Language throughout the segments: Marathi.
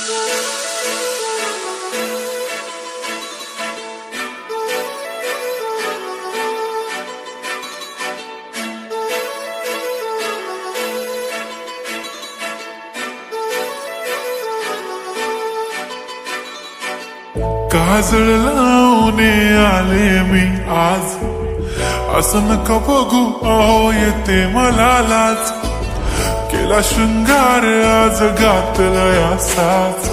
काजळ लावून आले मी आज, असं नका बघू अहो येते मला लाज. केला शृंगार आज घातलाय असाच,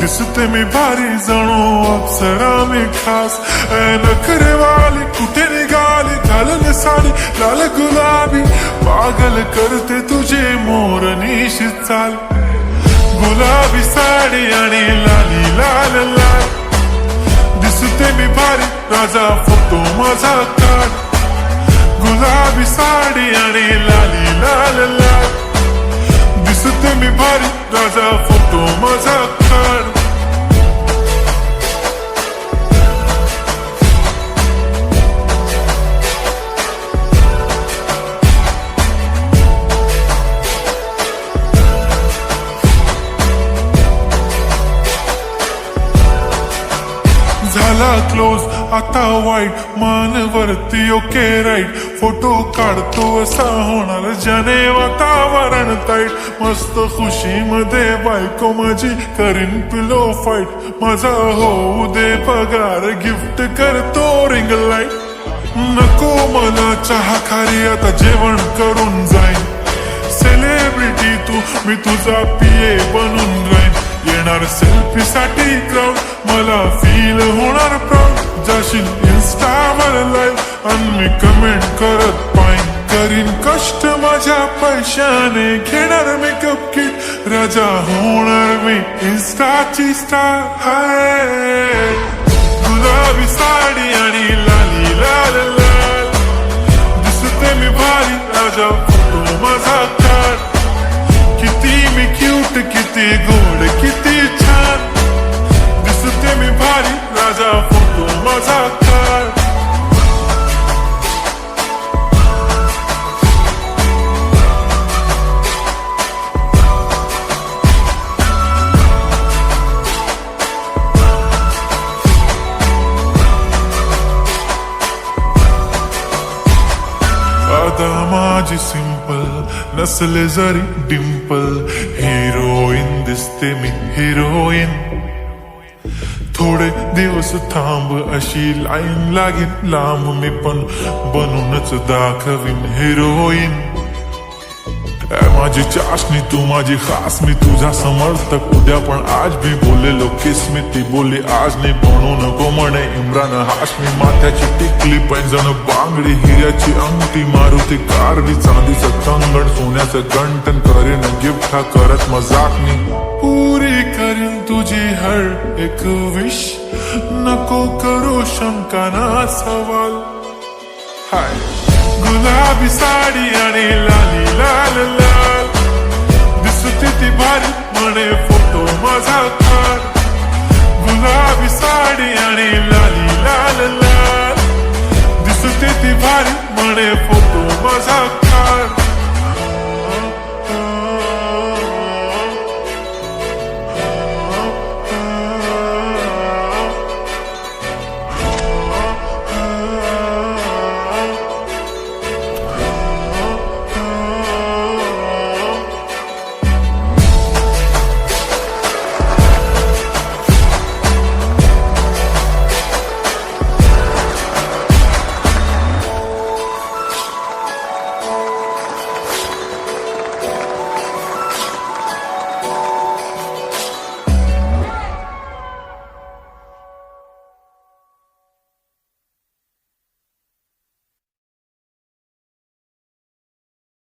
दिसते मी भारी जणू अप्सरा मी खास. नखरेवाली कुठे निघाली घालून साडी लाल गुलाबी, पागल करते तुझे मोरनीश चाल. गुलाबी साडी आणि लाली लाल लाल, दिसते मी भारी राजा फोटो माझा काढ. गुलाबी साडी आणि लाली लाल लाल, दिसते मी भारी राजा फोटो माझा काढ. झाला क्लोज आता वाईट, मान वरती ओके राईट. फोटो काढतो असा होणार ज्याने वातावरण ताईट. मस्त खुशी मध्ये बायको माझी करीन पिलो फाईट. माझा होऊ दे पगार गिफ्ट करतो रिंग लाईट. नको मला चहा खारी आता जेवण करून जाईन. सेलिब्रिटी तू मी तुझा पिये बनून राहीन. येणार सेल्फी साठी क्राऊड मला फील होणार प्राऊड. जाशील इन्स्टावर लाईव्ह आणि मी कमेंट करत पाईन. करीन कष्ट माझ्या पैशाने घेणार मेकअप किट. राजा होणार मी इन्स्टाची स्टार. हाय गुलाबी साडी आणि लाली लाल लाल, दिसते मी भारी राजा फोटो माझा काढ. किती मी क्यूट किती गोड किती छान, दिसते मी भारी राजा फोटो माझा काढ. आता माझी सिंपल नसले जरी डिंपल, हिरोईन दिसते मी हिरोईन. थोडे दिवस थांब अशी लाईन लागेल लांब, मी पण बनूनच दाखवीन हिरोईन. माझी चाशनी तू माझी खास, मी तुझा समर्थक उद्या पण आज भी बोलेलो किस मी. ती बोलली आज नाही बनू नको म्हणे इम्रान हाशमी. माथ्याची टिकली पैंजण बांगडी हिऱ्याची अंगठी, मारुती कारवी चांदीचं कंगण सोन्याचं गंटन. करीन गिफ्ट हा करत मजाक मी. पुरी करीन तुझी हर एक विश, नको करू शंका ना सवाल. हाय गुलाबी साडी आणि लाली लाल लाल, दिसते ती भारी म्हणे फोटो माझा काढ. गुलाबी साडी आणि लाली लाल लाल, दिसते ती भारी म्हणे